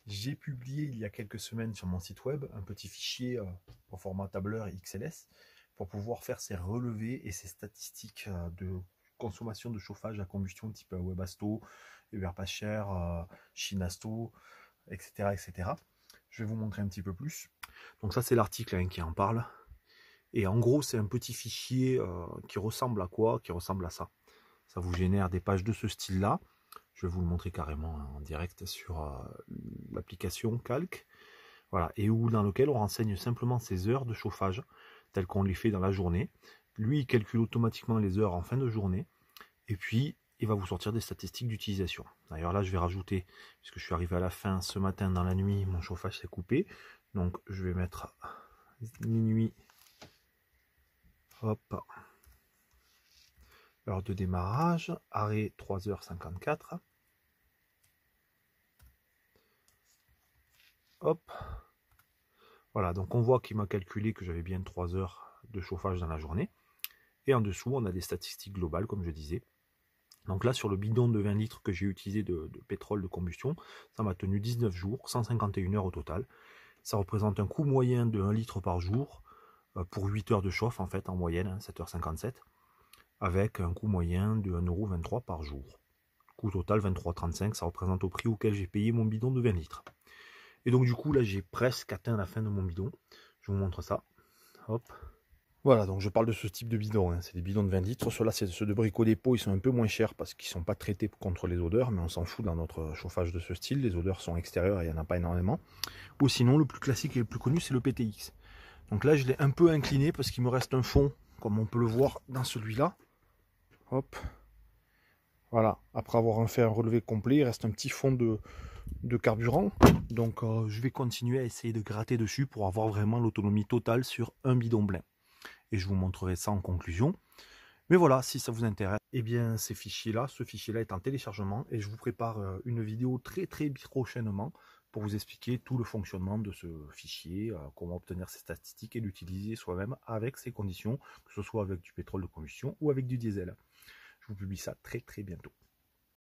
J'ai publié il y a quelques semaines sur mon site web un petit fichier au format tableur XLS pour pouvoir faire ses relevés et ses statistiques de consommation de chauffage à combustion type Webasto, Everpacher, Shinasto, etc., etc. Je vais vous montrer un petit peu plus. Donc ça c'est l'article qui en parle. Et en gros c'est un petit fichier qui ressemble à quoi? Qui ressemble à ça. Ça vous génère des pages de ce style-là. Je vais vous le montrer carrément en direct sur l'application Calc. Voilà, et dans lequel on renseigne simplement ses heures de chauffage, telles qu'on les fait dans la journée. Lui, il calcule automatiquement les heures en fin de journée, et puis il va vous sortir des statistiques d'utilisation. D'ailleurs là, je vais rajouter, puisque je suis arrivé à la fin ce matin dans la nuit, mon chauffage s'est coupé. Donc je vais mettre minuit, hop, heure de démarrage, arrêt 3h54. Hop, voilà, donc on voit qu'il m'a calculé que j'avais bien 3 heures de chauffage dans la journée. Et en dessous, on a des statistiques globales, comme je disais. Donc là, sur le bidon de 20 litres que j'ai utilisé de pétrole de combustion, ça m'a tenu 19 jours, 151 heures au total. Ça représente un coût moyen de 1 litre par jour, pour 8 heures de chauffe en fait, en moyenne, 7h57, avec un coût moyen de 1,23 € par jour. Coût total 23,35 €, ça représente au prix auquel j'ai payé mon bidon de 20 litres. Et donc du coup, là, j'ai presque atteint la fin de mon bidon. Je vous montre ça. Hop. Voilà, donc je parle de ce type de bidon, hein. C'est des bidons de 20 litres. Ceux-là, c'est ceux de Brico Dépôt, ils sont un peu moins chers parce qu'ils ne sont pas traités contre les odeurs, mais on s'en fout dans notre chauffage de ce style. Les odeurs sont extérieures et il n'y en a pas énormément. Ou sinon, le plus classique et le plus connu, c'est le PTX. Donc là, je l'ai un peu incliné parce qu'il me reste un fond, comme on peut le voir dans celui-là. Hop. Voilà, après avoir fait un relevé complet, il reste un petit fond de carburant. Donc je vais continuer à essayer de gratter dessus pour avoir vraiment l'autonomie totale sur un bidon plein. Et je vous montrerai ça en conclusion. Mais voilà, si ça vous intéresse, eh bien ce fichier-là est en téléchargement et je vous prépare une vidéo très prochainement pour vous expliquer tout le fonctionnement de ce fichier, comment obtenir ces statistiques et l'utiliser soi-même avec ces conditions, que ce soit avec du pétrole de combustion ou avec du diesel. Je vous publie ça très bientôt.